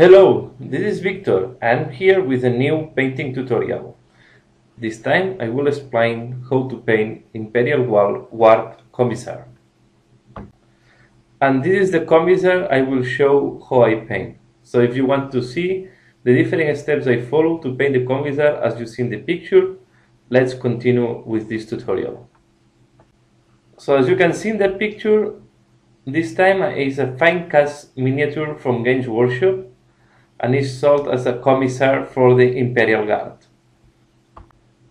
Hello, this is Victor. I'm here with a new painting tutorial. This time I will explain how to paint Imperial Ward Commissar. And this is the Commissar I will show how I paint. So if you want to see the different steps I follow to paint the Commissar as you see in the picture, let's continue with this tutorial. So as you can see in the picture, this time is a fine cast miniature from Games Workshop and is sold as a Commissar for the Imperial Guard.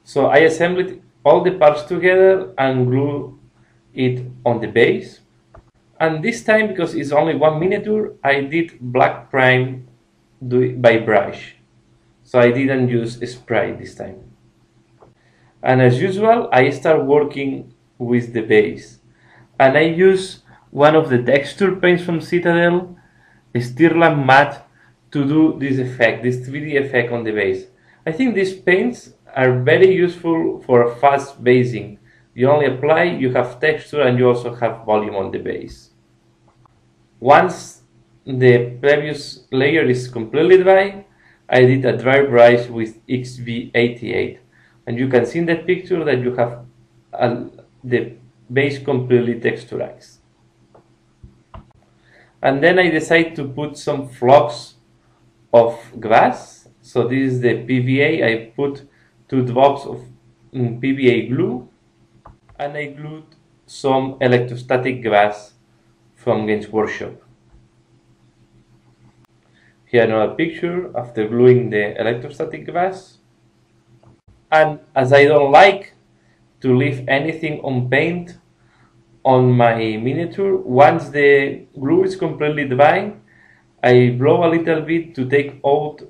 So I assembled all the parts together and glue it on the base. And this time, because it's only one miniature, I did black prime by brush. So I didn't use spray this time. And as usual, I start working with the base. And I use one of the texture paints from Citadel, Stirland Mud, to do this effect, this 3D effect on the base. I think these paints are very useful for fast basing. You only apply, you have texture, and you also have volume on the base. Once the previous layer is completely dry, I did a dry brush with XV88, and you can see in the picture that you have the base completely texturized. And then I decided to put some flocks of grass. So this is the PVA. I put 2 drops of PVA glue, and I glued some electrostatic grass from Games Workshop. Here another picture after gluing the electrostatic grass. And as I don't like to leave anything unpainted on my miniature, once the glue is completely dry, I blow a little bit to take out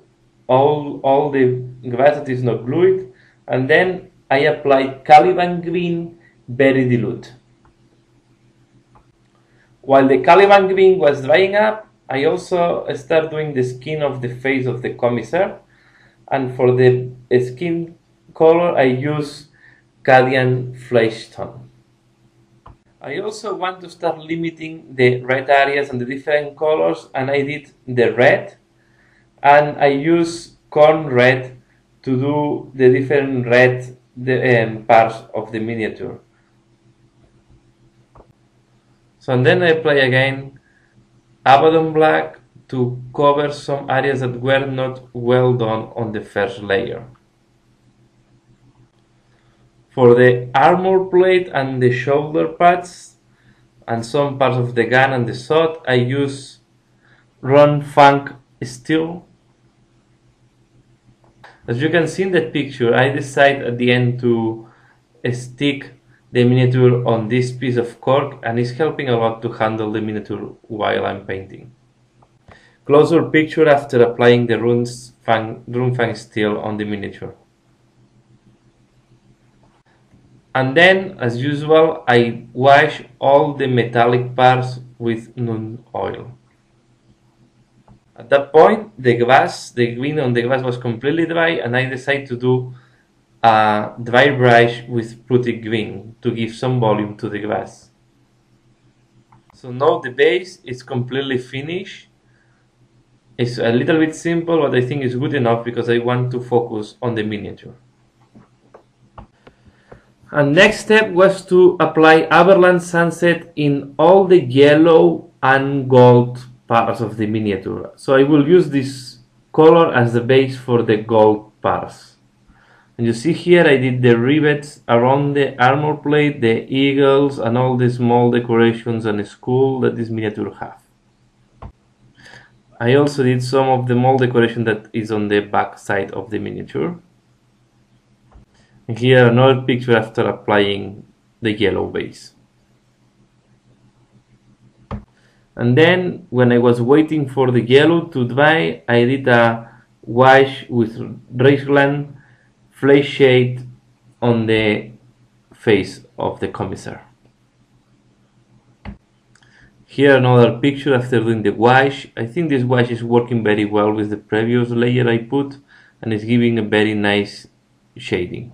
all the grass that is not glued, and then I apply Caliban Green very dilute. While the Caliban Green was drying up, I also start doing the skin of the face of the Commissar, and for the skin color I use Cadian Fleshtone. I also want to start limiting the red areas and the different colors, and I did the red, and I use Khorne Red to do the different red parts of the miniature. So and then I apply again Abbadon black to cover some areas that were not well done on the first layer. For the armor plate and the shoulder pads and some parts of the gun and the sword, I use Runefang Steel. As you can see in that picture, I decided at the end to stick the miniature on this piece of cork, and it's helping a lot to handle the miniature while I'm painting. Closer picture after applying the Runefang Steel on the miniature. And then, as usual, I wash all the metallic parts with Nuln Oil. At that point, the green on the grass was completely dry, and I decided to do a dry brush with Putrid Green to give some volume to the grass. So now the base is completely finished. It's a little bit simple, but I think it's good enough because I want to focus on the miniature. And next step was to apply Averland Sunset in all the yellow and gold parts of the miniature. So I will use this color as the base for the gold parts. And you see here I did the rivets around the armor plate, the eagles, and all the small decorations and skull that this miniature have. I also did some of the mold decoration that is on the back side of the miniature. Here another picture after applying the yellow base. And then when I was waiting for the yellow to dry, I did a wash with Reikland Fleshshade on the face of the Commissar. Here another picture after doing the wash. I think this wash is working very well with the previous layer I put, and it's giving a very nice shading.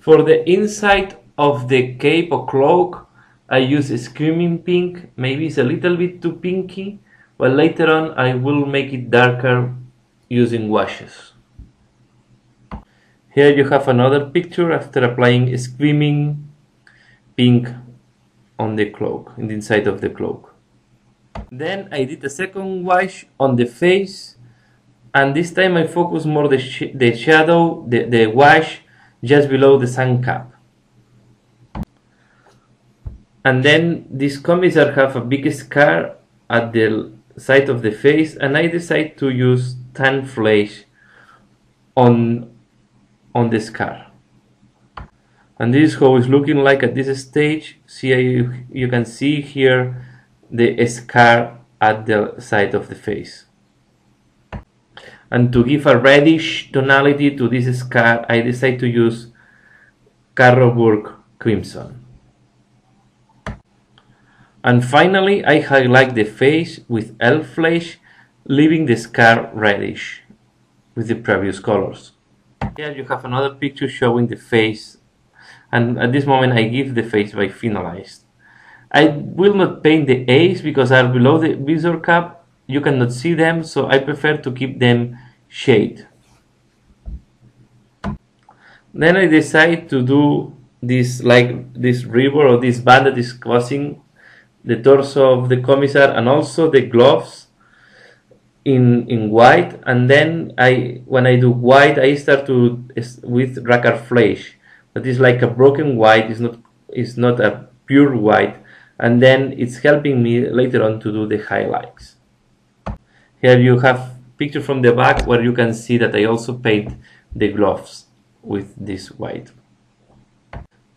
For the inside of the cape or cloak, I use Screaming Pink. Maybe it's a little bit too pinky, but later on I will make it darker using washes. Here you have another picture after applying Screaming Pink on the cloak, in the inside of the cloak. Then I did a second wash on the face, and this time I focus more the shadow, the wash just below the sun cap. And then this Commissar have a big scar at the side of the face, and I decide to use tan flesh on the scar. And this is how it's looking like at this stage. See, you can see here the scar at the side of the face. And to give a reddish tonality to this scar, I decide to use Carrosburg Crimson. And finally, I highlight the face with elf flesh, leaving the scar reddish with the previous colors. Here you have another picture showing the face, and at this moment I give the face by finalized. I will not paint the eyes because are below the visor cap. You cannot see them, so I prefer to keep them shade. Then I decide to do this, like this ribbon or this band that is crossing the torso of the Commissar, and also the gloves in white. And then when I do white, I start with Rakarth Flesh. That is like a broken white. It's not a pure white. And then it's helping me later on to do the highlights. Here you have picture from the back where you can see that I also paint the gloves with this white.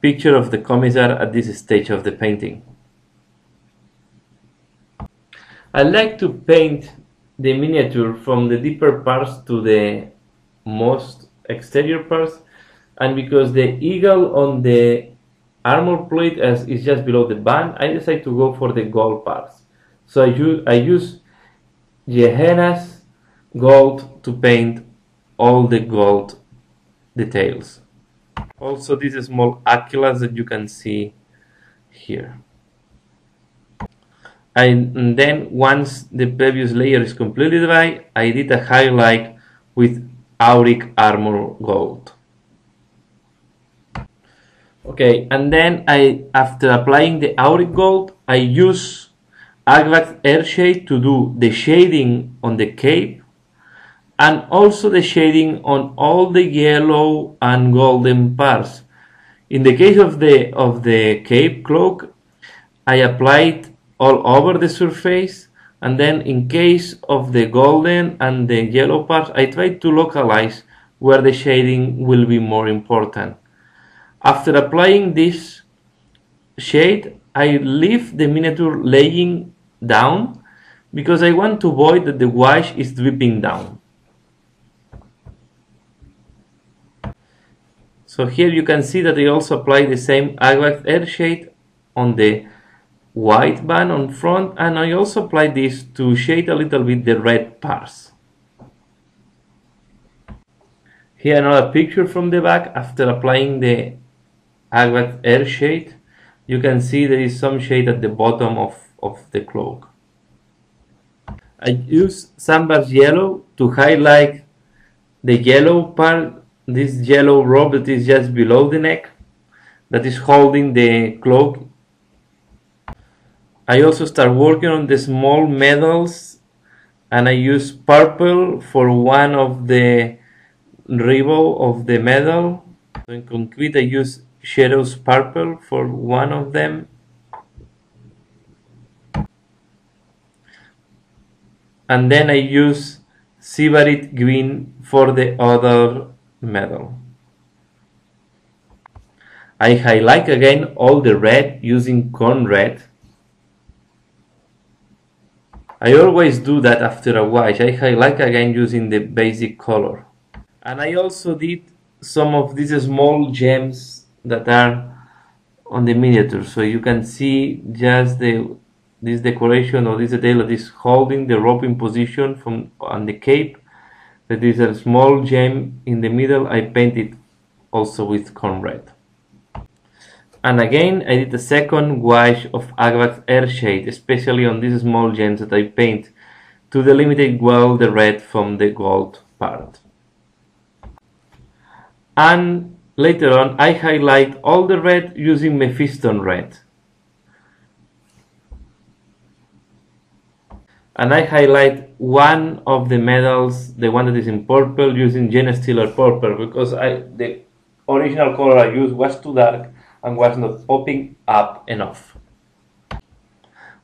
Picture of the Commissar at this stage of the painting. I like to paint the miniature from the deeper parts to the most exterior parts, and because the eagle on the armor plate is just below the band, I decide to go for the gold parts. So I use Gehenna's gold to paint all the gold details. Also these small aquillas that you can see here. And then once the previous layer is completely dry, I did a highlight with Auric armor gold. Okay, and then after applying the Auric gold, I use Agrax Earthshade to do the shading on the cape, and also the shading on all the yellow and golden parts. In the case of the cape cloak, I applied all over the surface, and then in case of the golden and the yellow parts, I tried to localize where the shading will be more important. After applying this shade, I leave the miniature laying down because I want to avoid that the wash is dripping down. So here you can see that I also apply the same Agrax Earthshade on the white band on front, and I also apply this to shade a little bit the red parts. Here another picture from the back after applying the Agrax Earthshade. You can see there is some shade at the bottom of the cloak. I use Sunburst Yellow to highlight the yellow part, this yellow robe that is just below the neck, that is holding the cloak. I also start working on the small medals, and I use purple for one of the ribbon of the medal. So in concrete, I use Xereus Purple for one of them. And then I use Sybarite Green for the other medal. I highlight again all the red using Khorne Red. I always do that after a wash. I highlight again using the basic color. And I also did some of these small gems that are on the miniature. So you can see just this decoration or this detail that is holding the rope in position on the cape. That is a small gem in the middle. I painted also with Khorne Red. And again, I did a second wash of Agrax Earthshade, especially on these small gems that I paint to delineate well the red from the gold part. And later on I highlight all the red using Mephiston Red. And I highlight one of the medals, the one that is in purple, using Genestealer Purple, because the original color I used was too dark and was not popping up enough.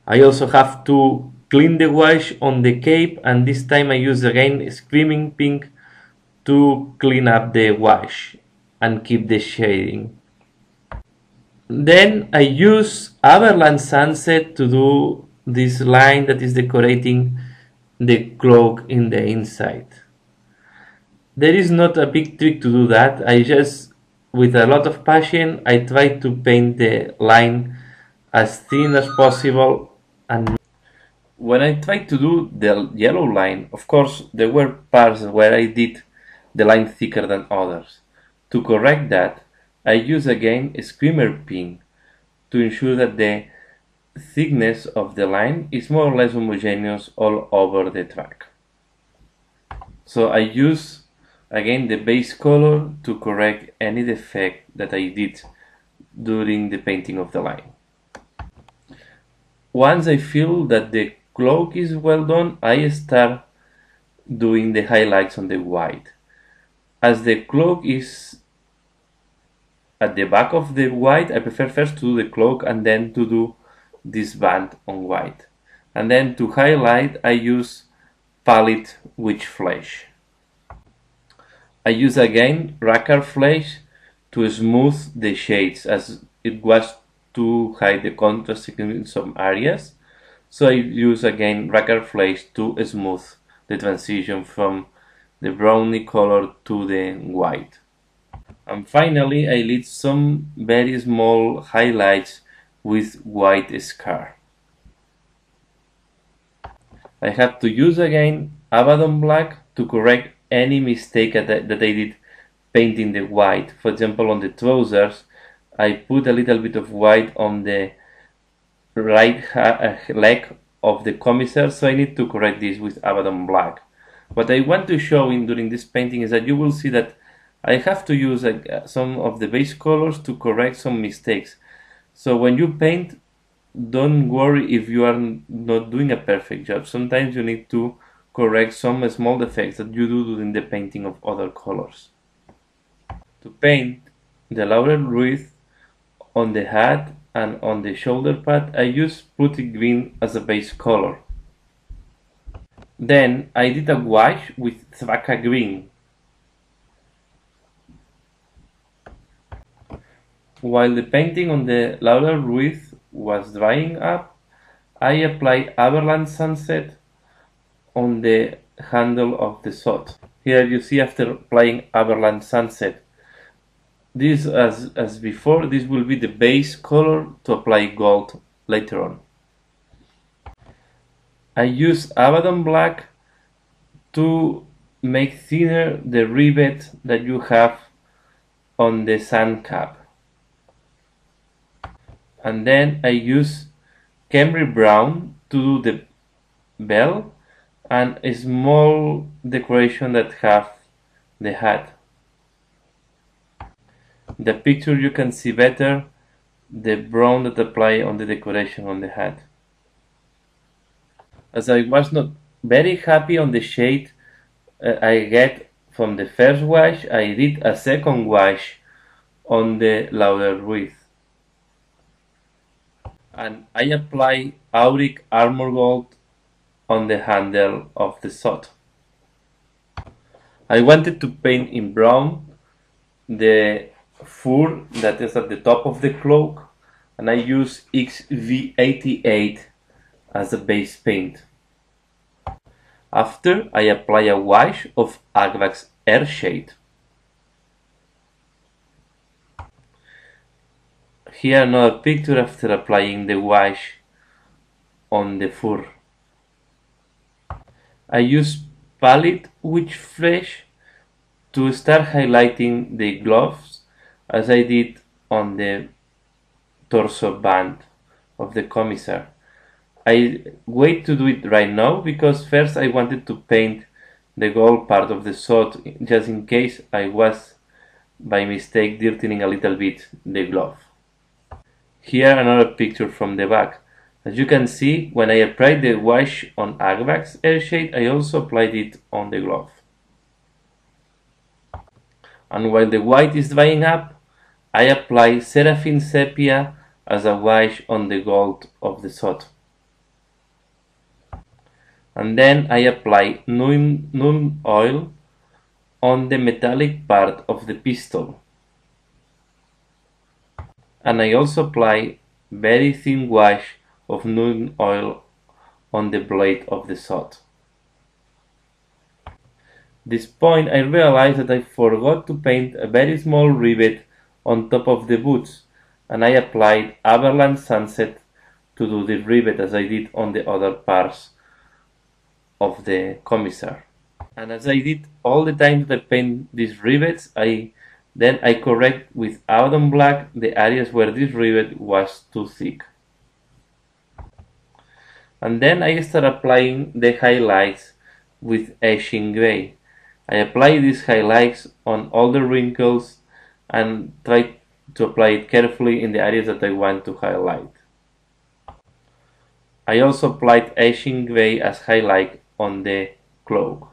I also have to clean the wash on the cape, and this time I use again Screaming Pink to clean up the wash and keep the shading. Then I use Averland Sunset to do this line that is decorating the cloak in the inside. There is not a big trick to do that. I just, with a lot of passion, I try to paint the line as thin as possible. And when I tried to do the yellow line, of course there were parts where I did the line thicker than others. To correct that, I use again a Screamer Pink to ensure that the thickness of the line is more or less homogeneous all over the track. So I use again the base color to correct any defect that I did during the painting of the line. Once I feel that the cloak is well done, I start doing the highlights on the white. As the cloak is at the back of the white, I prefer first to do the cloak and then to do this band on white. And then to highlight, I use Pallid Wych Flesh. I use again Rakarth Flesh to smooth the shades, as it was to hide the contrast in some areas. So I use again Rakarth Flesh to smooth the transition from the browny color to the white. And finally I leave some very small highlights with white scar. I have to use again Abbadon black to correct any mistake that I did painting the white. For example, on the trousers I put a little bit of white on the right leg of the Commissar, so I need to correct this with Abbadon black. What I want to show during this painting is that you will see that I have to use some of the base colors to correct some mistakes. So when you paint, don't worry if you are not doing a perfect job. Sometimes you need to correct some small defects that you do during the painting of other colors. To paint the laurel wreath on the hat and on the shoulder pad, I use Putrid Green as a base color. Then I did a wash with Thraka Green. While the painting on the laurel wreath was drying up, I applied Averland Sunset on the handle of the sword. Here you see, after applying Averland Sunset, this as before, this will be the base color to apply gold later on. I use Abbadon black to make thinner the rivet that you have on the sun cap. And then I use Khemri Brown to do the bell and a small decoration that have the hat. In the picture you can see better the brown that apply on the decoration on the hat. As I was not very happy on the shade I get from the first wash, I did a second wash on the laurel wreath. And I apply Auric Armor Gold on the handle of the sword. I wanted to paint in brown the fur that is at the top of the cloak, and I use XV88 as a base paint. After, I apply a wash of Agrax Earthshade. Here another picture after applying the wash on the fur. I use Pallid Wych Flesh to start highlighting the gloves, as I did on the torso band of the Commissar. I wait to do it right now because first I wanted to paint the gold part of the sword just in case I was by mistake dirtying a little bit the glove. Here another picture from the back. As you can see, when I applied the wash on Agrax Earthshade, I also applied it on the glove. And while the white is drying up, I apply Seraphin Sepia as a wash on the gold of the sword. And then I apply Nuln Oil on the metallic part of the pistol. And I also apply very thin wash of Nuln Oil on the blade of the sword. This point I realized that I forgot to paint a very small rivet on top of the boots, and I applied Averland Sunset to do the rivet as I did on the other parts of the Commissar. And as I did all the time that I paint these rivets, then I correct with Abbadon black the areas where this rivet was too thick. And then I start applying the highlights with Eshin Grey. I apply these highlights on all the wrinkles and try to apply it carefully in the areas that I want to highlight. I also applied Eshin Grey as highlight on the cloak.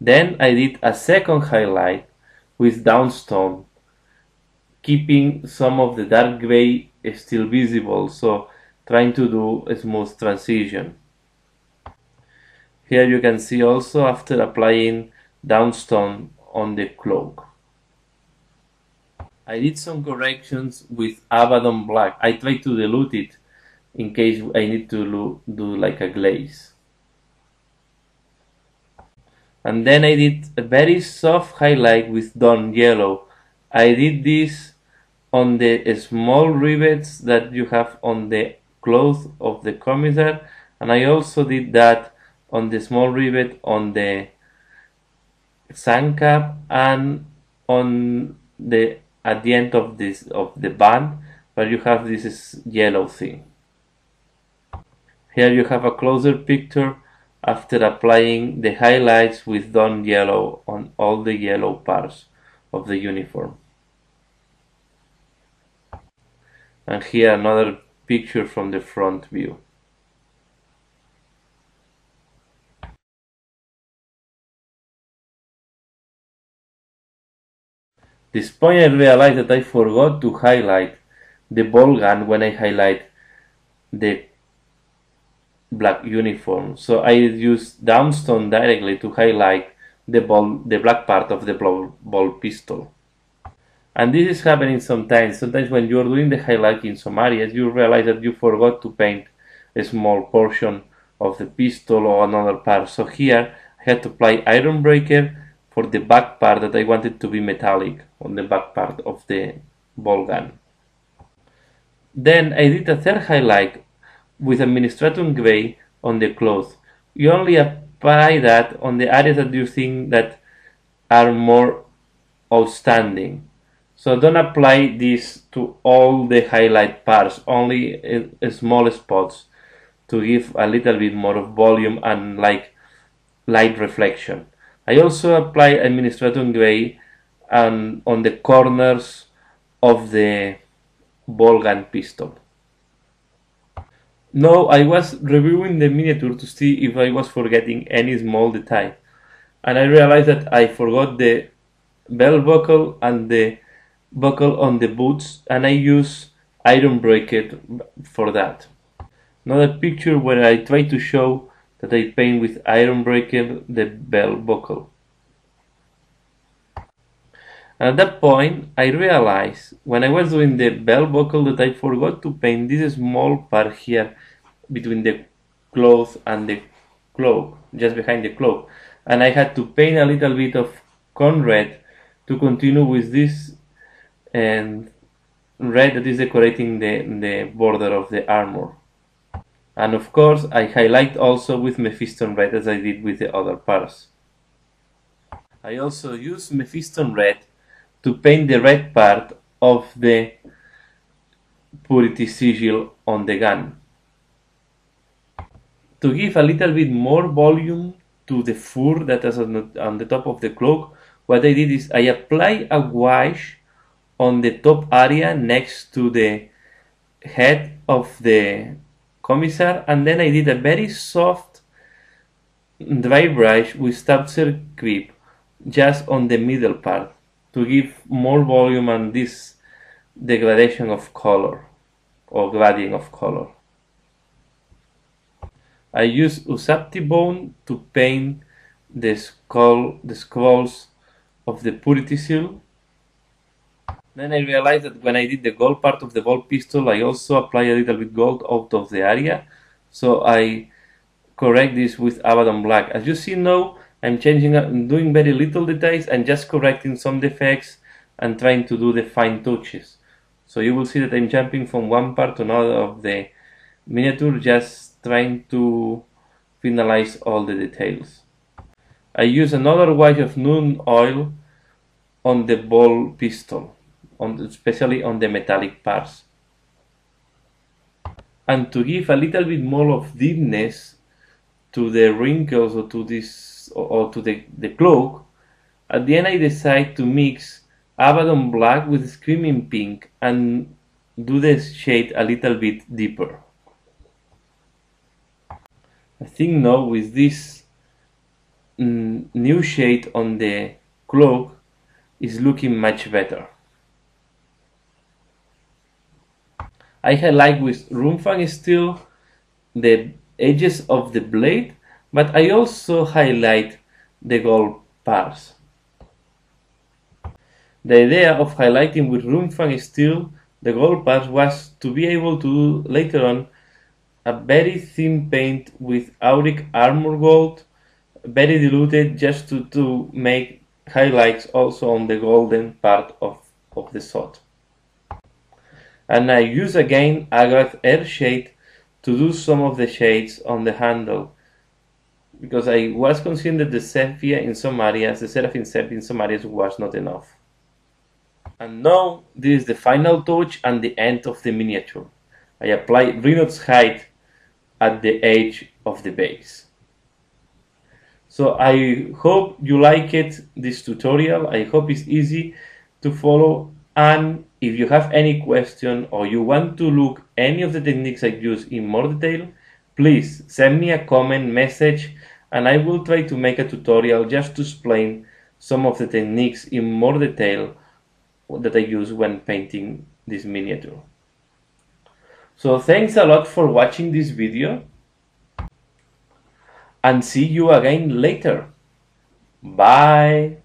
Then I did a second highlight with Downstone, keeping some of the dark grey still visible, so trying to do a smooth transition. Here you can see also after applying Downstone on the cloak. I did some corrections with Abbadon black. I tried to dilute it in case I need to do like a glaze. And then I did a very soft highlight with Dorn Yellow. I did this on the small rivets that you have on the cloth of the Commissar, and I also did that on the small rivet on the sun cap and on the at the end of the band where you have this yellow thing. Here you have a closer picture after applying the highlights with Dorn Yellow on all the yellow parts of the uniform. And here another picture from the front view. This point I realized that I forgot to highlight the ball gun when I highlight the black uniform, so I used Downstone directly to highlight the black part of the ball pistol. And this is happening sometimes when you are doing the highlight in some areas, you realize that you forgot to paint a small portion of the pistol or another part. So here I had to apply Iron Breaker for the back part that I wanted to be metallic on the back part of the ball gun. Then I did a third highlight with Administratum Grey on the cloth. You only apply that on the areas that you think that are more outstanding. So don't apply this to all the highlight parts, only small spots to give a little bit more of volume and like light reflection. I also apply Administratum Grey on the corners of the ball gun pistol. Now I was reviewing the miniature to see if I was forgetting any small detail, and I realized that I forgot the belt buckle and the buckle on the boots, and I use Iron Breaker for that. Another picture where I try to show that I paint with Iron Breaker the belt buckle. And at that point I realized when I was doing the belt buckle that I forgot to paint this small part here between the cloth and the cloak, just behind the cloak, and I had to paint a little bit of Khorne Red to continue with this red that is decorating the border of the armor. And of course I highlight also with Mephiston Red as I did with the other parts. I also use Mephiston Red to paint the red part of the Purity sigil on the gun. To give a little bit more volume to the fur that is on the top of the cloak, what I did is I applied a wash on the top area next to the head of the Commissar, and then I did a very soft dry brush with Stabzer Quip just on the middle part to give more volume and this degradation of color or gradient of color. I used Ushabti bone to paint the scrolls of the Purity Seal. Then I realized that when I did the gold part of the gold pistol, I also applied a little bit gold out of the area. So I correct this with Abbadon black. As you see now, I'm doing very little details and just correcting some defects and trying to do the fine touches. So you will see that I'm jumping from one part to another of the miniature, just trying to finalize all the details. I use another wash of Nuln Oil on the ball pistol, especially on the metallic parts. And to give a little bit more of deepness to the wrinkles or to this or to the cloak, at the end I decide to mix Abbadon black with Screaming Pink and do the shade a little bit deeper. I think now with this new shade on the cloak is looking much better. I highlight with Runefang Steel the edges of the blade, but I also highlight the gold parts. The idea of highlighting with Runefang Steel the gold parts was to be able to do later on a very thin paint with Auric armor gold, very diluted, just to make highlights also on the golden part of the sword. And I use again Agrax Earthshade to do some of the shades on the handle, because I was concerned that the Sepia in some areas, the Seraphin Sepia in some areas was not enough. And now this is the final touch and the end of the miniature. I apply Rhino's hide at the edge of the base. So I hope you like this tutorial. I hope it's easy to follow, and if you have any question or you want to look any of the techniques I use in more detail, please send me a comment message and I will try to make a tutorial just to explain some of the techniques in more detail that I use when painting this miniature. So thanks a lot for watching this video, and see you again later. Bye!